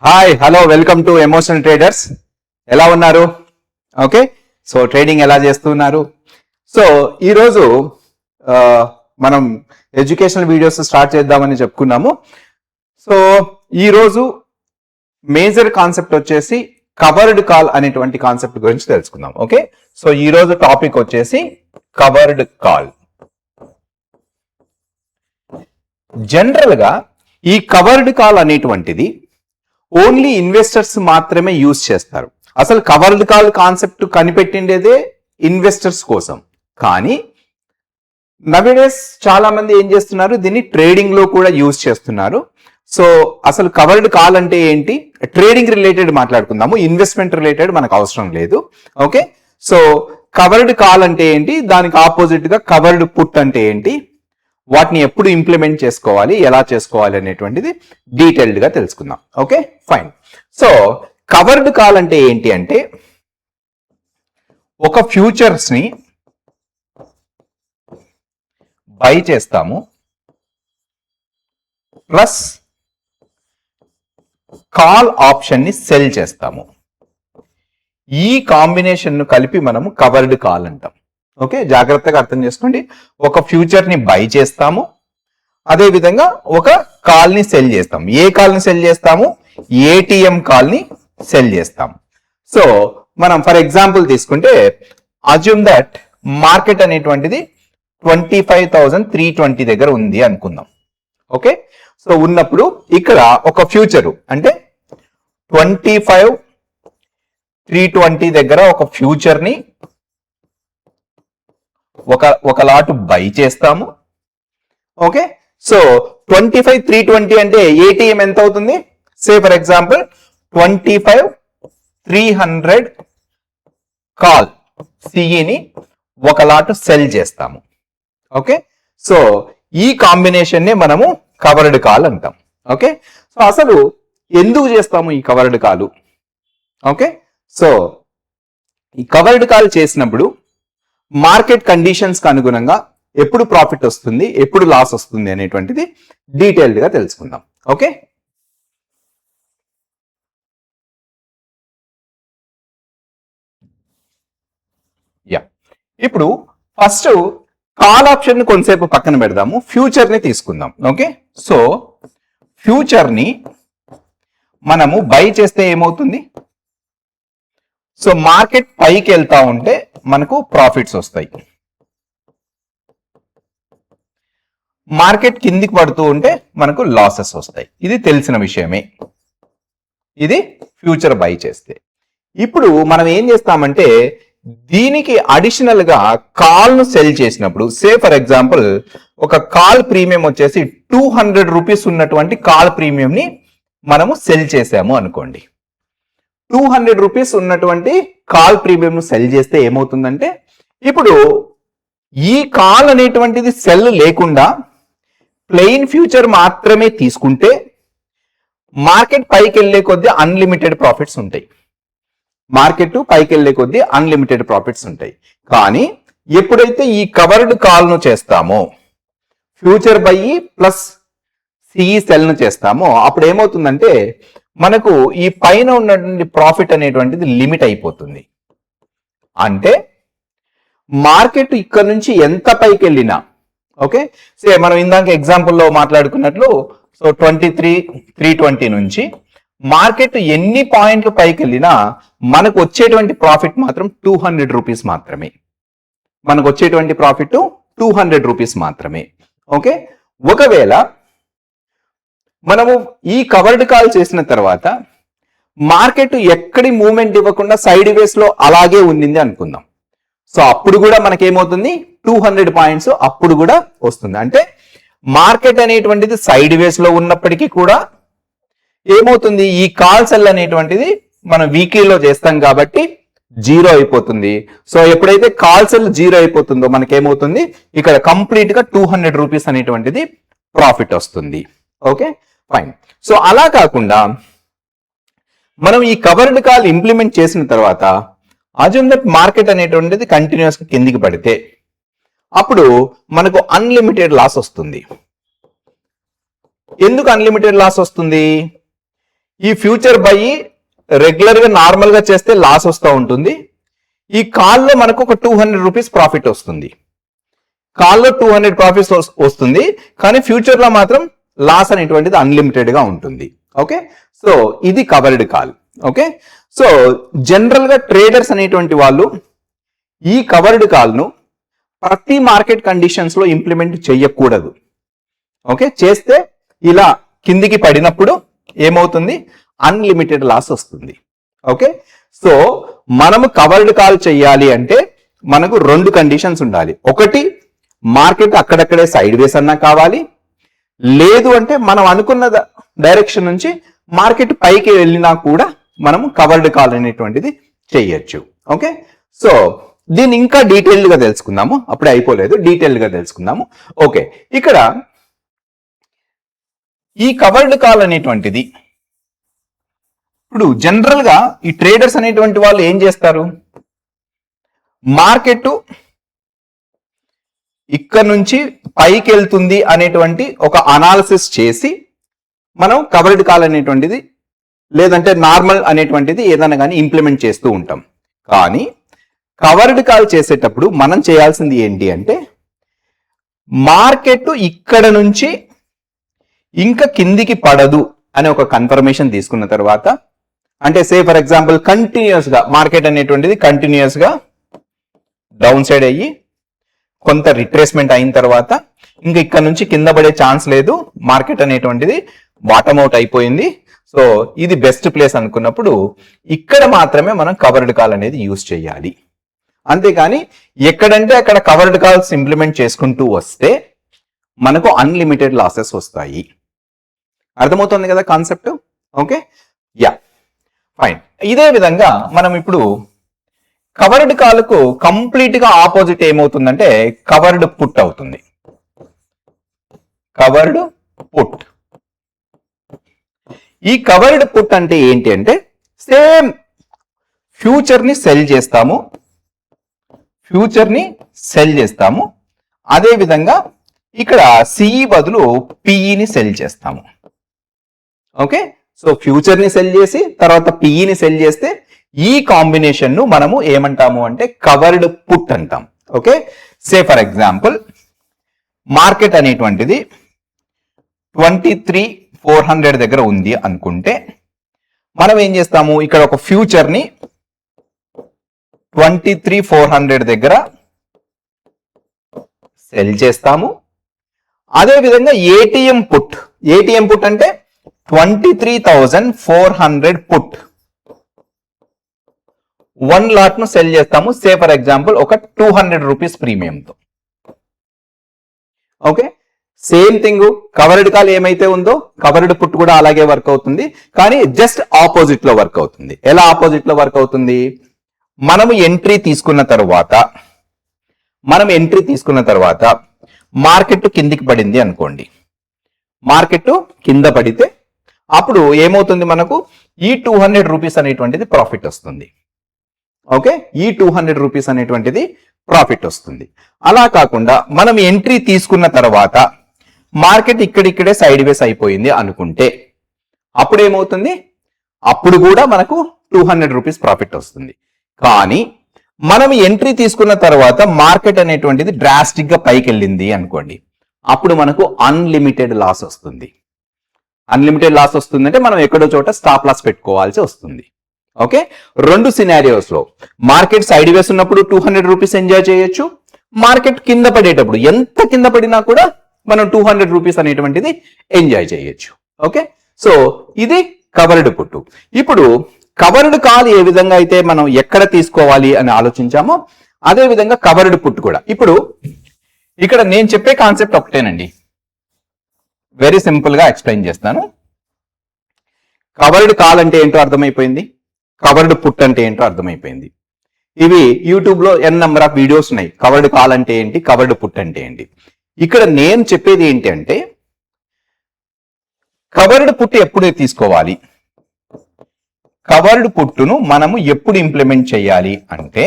Hi hello welcome to emotional traders. ఎలా ఉన్నారు? Okay, so trading ఎలా చేస్తున్నారు? సో ఈరోజు మనం ఎడ్యుకేషనల్ వీడియోస్ స్టార్ట్ చేద్దామని చెప్పుకున్నాము. సో ఈరోజు మేజర్ కాన్సెప్ట్ వచ్చేసి కవర్డ్ కాల్ అనేటువంటి కాన్సెప్ట్ గురించి తెలుసుకుందాం. ఓకే, సో ఈరోజు టాపిక్ వచ్చేసి కవర్డ్ కాల్. జనరల్ గా ఈ కవర్డ్ కాల్ అనేటువంటిది ఓన్లీ ఇన్వెస్టర్స్ మాత్రమే యూజ్ చేస్తారు. అసలు కవర్డ్ కాల్ కాన్సెప్ట్ కనిపెట్టిండేదే ఇన్వెస్టర్స్ కోసం. కానీ నవేడేస్ చాలా మంది ఏం చేస్తున్నారు, దీన్ని ట్రేడింగ్ లో కూడా యూజ్ చేస్తున్నారు. సో అసలు కవర్డ్ కాల్ అంటే ఏంటి, ట్రేడింగ్ రిలేటెడ్ మాట్లాడుకుందాము, ఇన్వెస్ట్మెంట్ రిలేటెడ్ మనకు అవసరం లేదు. ఓకే, సో కవర్డ్ కాల్ అంటే ఏంటి, దానికి ఆపోజిట్ గా కవర్డ్ పుట్ అంటే ఏంటి, వాటిని ఎప్పుడు ఇంప్లిమెంట్ చేసుకోవాలి, ఎలా చేసుకోవాలి అనేటువంటిది డీటెయిల్డ్ గా తెలుసుకుందాం. Okay fine. So covered call అంటే ఏంటి అంటే, ఒక ఫ్యూచర్స్ ని బై చేస్తాము ప్లస్ కాల్ ఆప్షన్ ని సెల్ చేస్తాము. ఈ కాంబినేషన్ ను కలిపి మనము కవర్డ్ కాల్ అంటాం. ఓకే, జాగ్రత్తగా అర్థం చేసుకోండి. ఒక ఫ్యూచర్ ని బై చేస్తాము, అదే విధంగా ఒక కాల్ ని సెల్ చేస్తాము. ఏ కాల్ ని సెల్ చేస్తాము? ఏటీఎం కాల్ ని సెల్ చేస్తాము. సో మనం ఫర్ ఎగ్జాంపుల్ తీసుకుంటే, అజ్యూమ్ దట్ మార్కెట్ అనేటువంటిది 25,320 దగ్గర ఉంది అనుకుందాం. ఓకే, సో ఉన్నప్పుడు ఇక్కడ ఒక ఫ్యూచరు అంటే 25,320 దగ్గర ఒక ఫ్యూచర్ ని ఒక లాట్ బై చేస్తాము. ఓకే, సో 25,320 అంటే ఏటీఎం ఎంత అవుతుంది? సే ఫర్ ఎగ్జాంపుల్ 25,300 కాల్ సిఈని ఒక లాట్ సెల్ చేస్తాము. ఓకే, సో ఈ కాంబినేషన్ ని మనము కవర్డ్ కాల్ అంటాం. ఓకే, సో అసలు ఎందుకు చేస్తాము ఈ కవర్డ్ కాల్? ఓకే, సో ఈ కవర్డ్ కాల్ చేసినప్పుడు మార్కెట్ కండిషన్స్ కి అనుగుణంగా ఎప్పుడు ప్రాఫిట్ వస్తుంది, ఎప్పుడు లాస్ వస్తుంది అనేటువంటిది డీటెయిల్డ్ గా తెలుసుకుందాం. ఓకే, ఇప్పుడు ఫస్ట్ కాల్ ఆప్షన్ ని కొంతసేపు పక్కన పెడదాము, ఫ్యూచర్ ని తీసుకుందాం. ఓకే, సో ఫ్యూచర్ ని మనము బై చేస్తే ఏమవుతుంది? సో మార్కెట్ పైకి వెళ్తా ఉంటే మనకు ప్రాఫిట్స్ వస్తాయి, మార్కెట్ కిందికి పడుతూ ఉంటే మనకు లాసెస్ వస్తాయి. ఇది తెలిసిన విషయమే. ఇది ఫ్యూచర్ బై చేస్తే. ఇప్పుడు మనం ఏం చేస్తామంటే, దీనికి అడిషనల్ గా కాల్ ను సెల్ చేసినప్పుడు, సే ఫర్ ఎగ్జాంపుల్ ఒక కాల్ ప్రీమియం వచ్చేసి 200 రూపీస్ ఉన్నటువంటి కాల్ ప్రీమియం ని మనము సెల్ చేసాము అనుకోండి. 200 రూపీస్ ఉన్నటువంటి కాల్ ప్రీమియం ను సెల్ చేస్తే ఏమవుతుందంటే, ఇప్పుడు ఈ కాల్ అనేటువంటిది సెల్ లేకుండా ప్లెయిన్ ఫ్యూచర్ మాత్రమే తీసుకుంటే మార్కెట్ పైకి వెళ్లే కొద్దీ అన్లిమిటెడ్ ప్రాఫిట్స్ ఉంటాయి. మార్కెట్ పైకి వెళ్లే కొద్దీ అన్లిమిటెడ్ ప్రాఫిట్స్ ఉంటాయి. కానీ ఎప్పుడైతే ఈ కవర్డ్ కాల్ ను చేస్తామో, future by plus CE sell ను చేస్తామో, అప్పుడు ఏమవుతుందంటే మనకు ఈ పైన ఉన్నటువంటి ప్రాఫిట్ అనేటువంటిది లిమిట్ అయిపోతుంది. అంటే మార్కెట్ ఇక్కడ నుంచి ఎంత పైకి వెళ్ళినా, ఓకే, సే మనం ఇందాక ఎగ్జాంపుల్లో మాట్లాడుకున్నట్లు, సో 23,320 నుంచి మార్కెట్ ఎన్ని పాయింట్లు పైకి వెళ్ళినా మనకు వచ్చేటువంటి ప్రాఫిట్ మాత్రం 200 రూపీస్ మాత్రమే. మనకు వచ్చేటువంటి ప్రాఫిట్ 200 రూపీస్ మాత్రమే. ఓకే, ఒకవేళ మనము ఈ కవర్డ్ కాల్ చేసిన తర్వాత మార్కెట్ ఎక్కడి మూవ్మెంట్ ఇవ్వకుండా సైడ్ వేస్ లో అలాగే ఉండింది అనుకుందాం. సో అప్పుడు కూడా మనకేమవుతుంది? 200 పాయింట్స్ అప్పుడు కూడా వస్తుంది. అంటే మార్కెట్ అనేటువంటిది సైడ్ వేస్ లో ఉన్నప్పటికీ కూడా ఏమవుతుంది, ఈ కాల్ సెల్ అనేటువంటిది మనం వీక్లీలో చేస్తాం కాబట్టి జీరో అయిపోతుంది. సో ఎప్పుడైతే కాల్ సెల్ జీరో అయిపోతుందో మనకేమవుతుంది, ఇక్కడ కంప్లీట్ గా 200 రూపీస్ అనేటువంటిది ప్రాఫిట్ వస్తుంది. Okay fine. సో అలా కాకుండా మనం ఈ కవర్డ్ కాల్ ఇంప్లిమెంట్ చేసిన తర్వాత అజ్యూమ్ దట్ మార్కెట్ అనేటువంటిది కంటిన్యూస్ గా కిందికి పడితే అప్పుడు మనకు అన్లిమిటెడ్ లాస్ వస్తుంది. ఎందుకు అన్లిమిటెడ్ లాస్ వస్తుంది? ఈ ఫ్యూచర్ బై రెగ్యులర్ గా నార్మల్ గా చేస్తే లాస్ వస్తూ ఉంటుంది. ఈ కాల్లో మనకు ఒక 200 రూపీస్ ప్రాఫిట్ వస్తుంది. కాల్లో 200 ప్రాఫిట్ వస్తుంది, కానీ ఫ్యూచర్ లో మాత్రం లాస్ అనేటువంటిది అన్లిమిటెడ్ గా ఉంటుంది. ఓకే, సో ఇది covered call. Okay, so general గా ట్రేడర్స్ అనేటువంటి వాళ్ళు ఈ కవర్డ్ కాల్ ను ప్రతి మార్కెట్ కండిషన్స్ లో ఇంప్లిమెంట్ చేయకూడదు. ఓకే, చేస్తే ఇలా కిందికి పడినప్పుడు ఏమవుతుంది, అన్లిమిటెడ్ లాస్ వస్తుంది. ఓకే, సో మనము కవర్డ్ కాల్ చేయాలి అంటే మనకు 2 కండిషన్స్ ఉండాలి. ఒకటి, మార్కెట్ అక్కడక్కడే సైడ్ వేస్ అన్నా కావాలి, లేదు అంటే మనం అనుకున్న డైరెక్షన్ నుంచి మార్కెట్ పైకి వెళ్ళినా కూడా మనము కవర్డ్ కాల్ అనేటువంటిది చేయొచ్చు. ఓకే, సో దీన్ని ఇంకా డీటెయిల్డ్ గా తెలుసుకుందాము. అప్పుడే అయిపోలేదు, డీటెయిల్డ్ గా తెలుసుకుందాము. ఓకే, ఇక్కడ ఈ కవర్డ్ కాల్ అనేటువంటిది ఇప్పుడు జనరల్ గా ఈ ట్రేడర్స్ అనేటువంటి వాళ్ళు ఏం చేస్తారు, మార్కెట్ ఇక్కడ నుంచి పైకి వెళ్తుంది అనేటువంటి ఒక అనాలిసిస్ చేసి మనం కవర్డ్ కాల్ అనేటువంటిది లేదంటే నార్మల్ అనేటువంటిది ఏదైనా కానీ ఇంప్లిమెంట్ చేస్తూ ఉంటాం. కానీ కవర్డ్ కాల్ చేసేటప్పుడు మనం చేయాల్సింది ఏంటి అంటే మార్కెట్ ఇక్కడ నుంచి ఇంకా కిందికి పడదు అనే ఒక కన్ఫర్మేషన్ తీసుకున్న తర్వాత, అంటే సే ఫర్ ఎగ్జాంపుల్ కంటిన్యూస్ గా మార్కెట్ అనేటువంటిది కంటిన్యూస్ గా డౌన్ సైడ్ అయ్యి కొంత రిట్రేస్మెంట్ అయిన తర్వాత ఇంకా ఇక్కడ నుంచి కింద పడే ఛాన్స్ లేదు, మార్కెట్ అనేటువంటిది బాటమ్ అవుట్ అయిపోయింది, సో ఇది బెస్ట్ ప్లేస్ అనుకున్నప్పుడు ఇక్కడ మాత్రమే మనం కవర్డ్ కాల్ అనేది యూజ్ చేయాలి. అంతేకాని ఎక్కడంటే అక్కడ కవర్డ్ కాల్స్ ఇంప్లిమెంట్ చేసుకుంటూ వస్తే మనకు అన్లిమిటెడ్ లాసెస్ వస్తాయి. అర్థమవుతుంది కదా కాన్సెప్ట్? Okay, yeah, fine. ఇదే విధంగా మనం ఇప్పుడు కవర్డ్ కాల్కు కంప్లీట్ గా ఆపోజిట్ ఏమవుతుందంటే కవర్డ్ పుట్ అవుతుంది. Covered put. ఈ కవర్డ్ పుట్ అంటే ఏంటి అంటే సేమ్ ఫ్యూచర్ ని సెల్ చేస్తాము, అదే విధంగా ఇక్కడ సిఈ బదులు పిఈని సెల్ చేస్తాము. ఓకే, సో ఫ్యూచర్ ని సెల్ చేసి తర్వాత పిఈని సెల్ చేస్తే ఈ కాంబినేషన్ ను మనము ఏమంటాము అంటే కవర్డ్ పుట్ అంటాం. Okay, say for example market అనేటువంటిది 23,400 దగ్గర ఉంది అనుకుంటే మనం ఏం చేస్తాము, ఇక్కడ ఒక ఫ్యూచర్ ని 23,400 దగ్గర సెల్ చేస్తాము. అదే విధంగా ఏటీఎం పుట్ అంటే 23,400 పుట్ 1 లాట్ ను సెల్ చేస్తాము. సే ఫర్ ఎగ్జాంపుల్ ఒక 200 రూపీస్ ప్రీమియంతో. Okay, same thing covered call ఏమైతే ఉందో కవర్డ్ పుట్ కూడా అలాగే వర్క్ అవుతుంది, కానీ జస్ట్ ఆపోజిట్ లో వర్క్ అవుతుంది. ఎలా ఆపోజిట్ లో వర్క్ అవుతుంది, మనము ఎంట్రీ తీసుకున్న తర్వాత మార్కెట్ కిందికి పడింది అనుకోండి, మార్కెట్ కింద పడితే అప్పుడు ఏమవుతుంది, మనకు ఈ 200 రూపీస్ అనేటువంటిది ప్రాఫిట్ వస్తుంది. ఓకే, ఈ 200 రూపీస్ అనేటువంటిది ప్రాఫిట్ వస్తుంది. అలా కాకుండా మనం ఎంట్రీ తీసుకున్న తర్వాత మార్కెట్ ఇక్కడిక్కడే సైడ్ వేస్ అయిపోయింది అనుకుంటే అప్పుడు ఏమవుతుంది, అప్పుడు కూడా మనకు 200 రూపీస్ ప్రాఫిట్ వస్తుంది. కానీ మనం ఎంట్రీ తీసుకున్న తర్వాత మార్కెట్ అనేటువంటిది డ్రాస్టిక్ గా పైకి వెళ్ళింది అనుకోండి, అప్పుడు మనకు అన్లిమిటెడ్ లాస్ వస్తుంది. అన్లిమిటెడ్ లాస్ వస్తుందంటే మనం ఎక్కడో చోట స్టాప్ లాస్ పెట్టుకోవాల్సి వస్తుంది. ఓకే, 2 సినారియోస్ లో మార్కెట్ సైడ్ వేస్ ఉన్నప్పుడు 200 రూపీస్ ఎంజాయ్ చేయొచ్చు, మార్కెట్ కింద పడేటప్పుడు ఎంత కింద పడినా కూడా మనం 200 రూపీస్ అనేటువంటిది ఎంజాయ్ చేయొచ్చు. ఓకే, సో ఇది కవర్డ్ పుట్టు. ఇప్పుడు కవర్డ్ కాల్ ఏ విధంగా అయితే మనం ఎక్కడ తీసుకోవాలి అని ఆలోచించామో అదే విధంగా కవర్డ్ పుట్ కూడా. ఇప్పుడు ఇక్కడ నేను చెప్పే కాన్సెప్ట్ ఒకటేనండి, వెరీ సింపుల్ గా ఎక్స్ప్లెయిన్ చేస్తాను. కవర్డ్ కాల్ అంటే ఏంటో అర్థమైపోయింది, కవర్డ్ పుట్ అంటే ఏంటో అర్థమైపోయింది. ఇవి యూట్యూబ్ లో ఎన్ నెంబర్ ఆఫ్ వీడియోస్ ఉన్నాయి, కవర్డ్ కాల్ అంటే ఏంటి, కవర్డ్ పుట్ అంటే ఏంటి. ఇక్కడ నేను చెప్పేది ఏంటి అంటే కవర్డ్ పుట్ ఎప్పుడు తీసుకోవాలి, కవర్డ్ పుట్టును మనము ఎప్పుడు ఇంప్లిమెంట్ చేయాలి అంటే,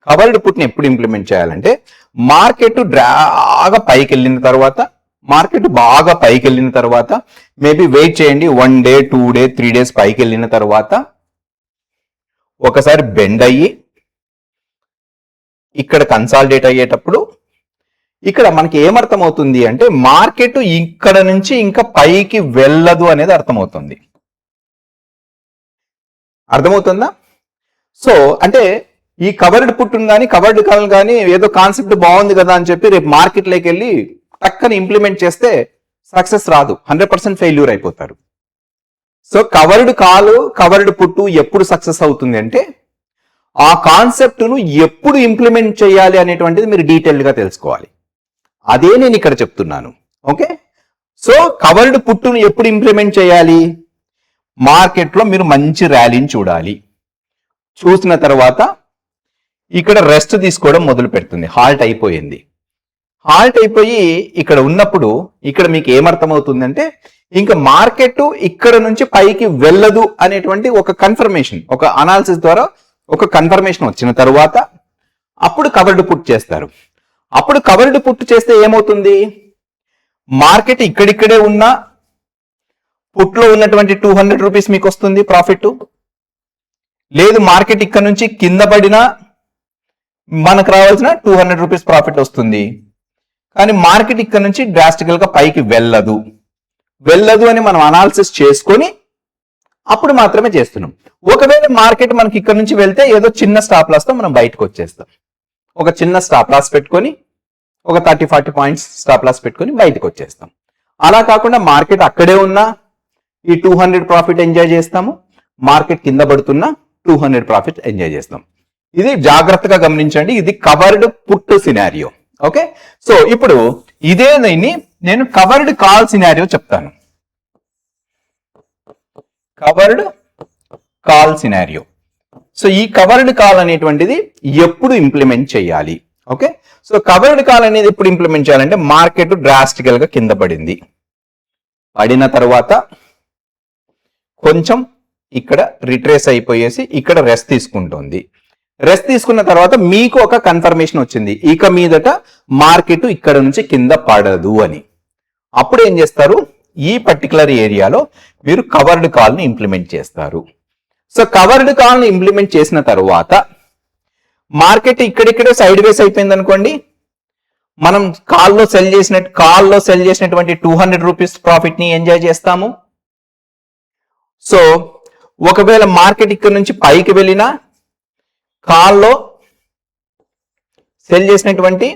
కవర్డ్ పుట్ని ఎప్పుడు ఇంప్లిమెంట్ చేయాలంటే మార్కెట్ డ్రాగా పైకి వెళ్ళిన తర్వాత మార్కెట్ బాగా పైకి వెళ్ళిన తర్వాత మేబీ వెయిట్ చేయండి, 1 డే 2 డే 3 డేస్ పైకి వెళ్ళిన తర్వాత ఒకసారి బెండ్ అయ్యి ఇక్కడ కన్సాలిడేట్ అయ్యేటప్పుడు ఇక్కడ మనకి ఏమర్థమవుతుంది అంటే మార్కెట్ ఇక్కడ నుంచి ఇంకా పైకి వెళ్ళదు అనేది అర్థమవుతుంది. అర్థమవుతుందా? సో అంటే ఈ కవర్డ్ పుట్టును కానీ కవర్డ్ కాల్ కానీ ఏదో కాన్సెప్ట్ బాగుంది కదా అని చెప్పి రేపు మార్కెట్లోకి వెళ్ళి టక్కని ఇంప్లిమెంట్ చేస్తే సక్సెస్ రాదు, 100% ఫెయిల్యూర్ అయిపోతారు. సో కవర్డ్ కాల్ కవర్డ్ పుట్టు ఎప్పుడు సక్సెస్ అవుతుంది అంటే ఆ కాన్సెప్ట్ ను ఎప్పుడు ఇంప్లిమెంట్ చేయాలి అనేటువంటిది మీరు డీటెయిల్ గా తెలుసుకోవాలి. అదే నేను ఇక్కడ చెప్తున్నాను. ఓకే, సో కవర్డ్ పుట్టును ఎప్పుడు ఇంప్లిమెంట్ చేయాలి? మార్కెట్ లో మీరు మంచి ర్యాలీని చూడాలి, చూసిన తర్వాత ఇక్కడ రెస్ట్ తీసుకోవడం మొదలు పెడుతుంది, హాల్ట్ అయిపోయింది. హాల్ట్ అయిపోయి ఇక్కడ ఉన్నప్పుడు ఇక్కడ మీకు ఏమర్థమవుతుందంటే ఇంకా మార్కెట్ ఇక్కడ నుంచి పైకి వెళ్ళదు అనేటువంటి ఒక కన్ఫర్మేషన్, ఒక అనాలిసిస్ ద్వారా ఒక కన్ఫర్మేషన్ వచ్చిన తర్వాత అప్పుడు కవర్డ్ పుట్ చేస్తారు. అప్పుడు కవర్డ్ పుట్ చేస్తే ఏమవుతుంది? మార్కెట్ ఇక్కడిక్కడే ఉన్న పుట్లో ఉన్నటువంటి 200 రూపీస్ మీకు వస్తుంది ప్రాఫిట్. లేదు మార్కెట్ ఇక్కడ నుంచి కింద పడినా మనకు రావాల్సిన 200 రూపీస్ ప్రాఫిట్ వస్తుంది. కానీ మార్కెట్ ఇక్కడ నుంచి డ్రాస్టికల్ గా పైకి వెళ్ళదు అని మనం అనాలిసిస్ చేసుకొని అప్పుడు మాత్రమే చేస్తున్నాం. ఒకవేళ మార్కెట్ మనకి ఇక్కడ నుంచి వెళ్తే ఏదో చిన్న స్టాప్ లాస్ తో మనం బయటకు వచ్చేస్తాం. ఒక చిన్న స్టాప్ లాస్ పెట్టుకొని ఒక 30-40 పాయింట్స్ స్టాప్ లాస్ పెట్టుకొని బయటకు వచ్చేస్తాం. అలా కాకుండా మార్కెట్ అక్కడే ఉన్నా ఈ 200 ప్రాఫిట్ ఎంజాయ్ చేస్తాము, మార్కెట్ కింద పడుతున్నా 200 ప్రాఫిట్ ఎంజాయ్ చేస్తాం. ఇది జాగ్రత్తగా గమనించండి, ఇది covered put scenario. Okay, so ఇప్పుడు ఇదే నేను కవర్డ్ కాల్ సినారియో చెప్తాను. Covered call scenario. సో ఈ కవర్డ్ కాల్ అనేటువంటిది ఎప్పుడు ఇంప్లిమెంట్ చేయాలి? ఓకే, సో కవర్డ్ కాల్ అనేది ఎప్పుడు ఇంప్లిమెంట్ చేయాలంటే మార్కెట్ డ్రాస్టికల్ గా కింద పడిన తర్వాత కొంచెం ఇక్కడ రిట్రేస్ అయిపోయేసి ఇక్కడ రెస్ట్ తీసుకుంటుంది. రెస్ట్ తీసుకున్న తర్వాత మీకు ఒక కన్ఫర్మేషన్ వచ్చింది, ఇక మీదట మార్కెట్ ఇక్కడ నుంచి కింద పడదు అని. అప్పుడు ఏం చేస్తారు? ఈ పర్టికులర్ ఏరియాలో మీరు కవర్డ్ కాల్ ని ఇంప్లిమెంట్ చేస్తారు. సో కవర్డ్ కాల్ ని ఇంప్లిమెంట్ చేసిన తర్వాత మార్కెట్ ఇక్కడిక్కడే సైడ్ వేస్ అయిపోయింది అనుకోండి, మనం కాల్లో సెల్ చేసినటువంటి 200 రూపీస్ ప్రాఫిట్ ని ఎంజాయ్ చేస్తాము. సో ఒకవేళ మార్కెట్ ఇక్కడ నుంచి పైకి వెళ్ళినా కాల్లో సెల్ చేసినటువంటి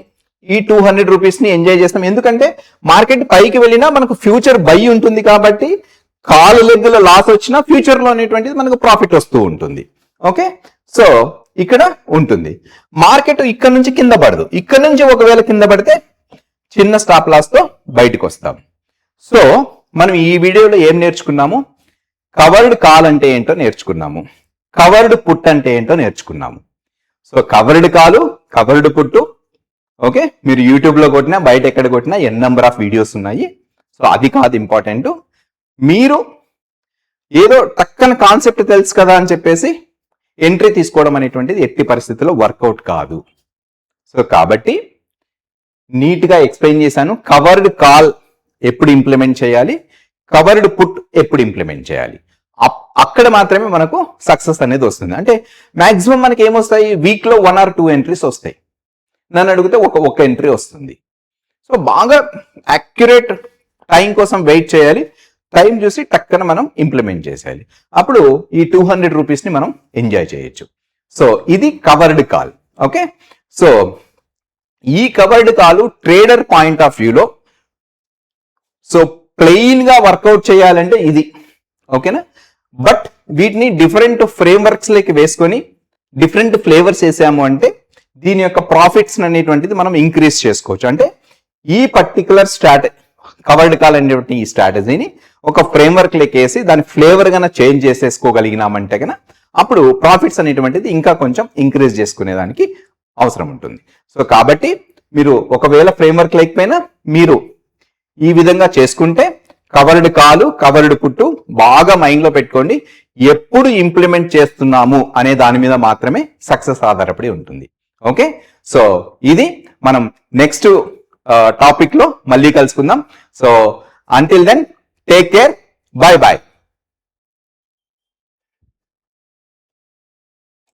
ఈ 200 రూపీస్ ని ఎంజాయ్ చేస్తాం. ఎందుకంటే మార్కెట్ పైకి వెళ్ళినా మనకు ఫ్యూచర్ బై ఉంటుంది కాబట్టి కాల్ లెగ్గుల లాస్ వచ్చినా ఫ్యూచర్ లో అనేటువంటిది మనకు ప్రాఫిట్ వస్తూ ఉంటుంది. ఓకే, సో ఇక్కడ ఉంటుంది. మార్కెట్ ఇక్కడ నుంచి కింద పడదు, ఇక్కడ నుంచి ఒకవేళ కింద పడితే చిన్న స్టాప్ లాస్ తో బయటకు వస్తాం. సో మనం ఈ వీడియోలో ఏం నేర్చుకున్నాము? కవర్డ్ కాల్ అంటే ఏంటో నేర్చుకున్నాము, కవర్డ్ పుట్ అంటే ఏంటో నేర్చుకున్నాము. సో కవర్డ్ కాలు కవర్డ్ పుట్టు ఓకే, మీరు యూట్యూబ్ లో కొట్టినా బయట ఎక్కడ కొట్టినా ఎన్ నెంబర్ ఆఫ్ వీడియోస్ ఉన్నాయి. సో అది కాదు ఇంపార్టెంట్, మీరు ఏదో టక్కన కాన్సెప్ట్ తెలుసు కదా అని చెప్పేసి ఎంట్రీ తీసుకోవడం అనేటువంటిది ఎట్టి పరిస్థితుల్లో వర్కౌట్ కాదు. సో కాబట్టి నీట్ గా ఎక్స్ప్లెయిన్ చేశాను. కవర్డ్ కాల్ ఎప్పుడు ఇంప్లిమెంట్ చేయాలి, కవర్డ్ పుట్ ఎప్పుడు ఇంప్లిమెంట్ చేయాలి, అక్కడ మాత్రమే మనకు సక్సెస్ అనేది వస్తుంది. అంటే మాక్సిమం మనకి ఏమొస్తాయి, వీక్ లో 1 or 2 ఎంట్రీస్ వస్తాయి. నన్ను అడిగితే ఒక ఎంట్రీ వస్తుంది. సో బాగా యాక్యురేట్ టైం కోసం వెయిట్ చేయాలి, టైం చూసి టక్కన మనం ఇంప్లిమెంట్ చేసేయాలి. అప్పుడు ఈ 200 రూపీస్ ని మనం ఎంజాయ్ చేయొచ్చు. సో ఇది కవర్డ్ కాల్. ఓకే, సో ఈ covered call trader point of వ్యూలో సో ప్లెయిన్ గా వర్కౌట్ చేయాలంటే ఇది ఓకేనా. బట్ వీటిని డిఫరెంట్ ఫ్రేమ్వర్క్స్ లకి వేసుకొని డిఫరెంట్ ఫ్లేవర్స్ వేసాము అంటే దీని యొక్క ప్రాఫిట్స్ అనేటువంటిది మనం ఇంక్రీజ్ చేసుకోవచ్చు. అంటే ఈ పర్టికులర్ కవర్డ్ కాల్ అనేటువంటి ఈ స్ట్రాటజీని ఒక ఫ్రేమ్వర్క్ లకి వేసి దాని ఫ్లేవర్ గన చేంజ్ చేసేసుకోగలిగినామంటే గన అప్పుడు ప్రాఫిట్స్ అనేటువంటిది ఇంకా కొంచెం ఇంక్రీజ్ చేసుకునేదానికి అవసరం ఉంటుంది. సో కాబట్టి మీరు ఒకవేళ ఫ్రేమ్వర్క్ లేకపోయినా మీరు ఈ విధంగా చేసుకుంటే కవర్డ్ కాలు కవర్డ్ పుట్టు బాగా మైండ్ లో పెట్టుకోండి. ఎప్పుడు ఇంప్లిమెంట్ చేస్తున్నాము అనే దాని మీద మాత్రమే సక్సెస్ ఆధారపడి ఉంటుంది. ఓకే, సో ఇది మనం నెక్స్ట్ టాపిక్ లో మళ్ళీ కలుసుకుందాం. So until then take care, bye bye.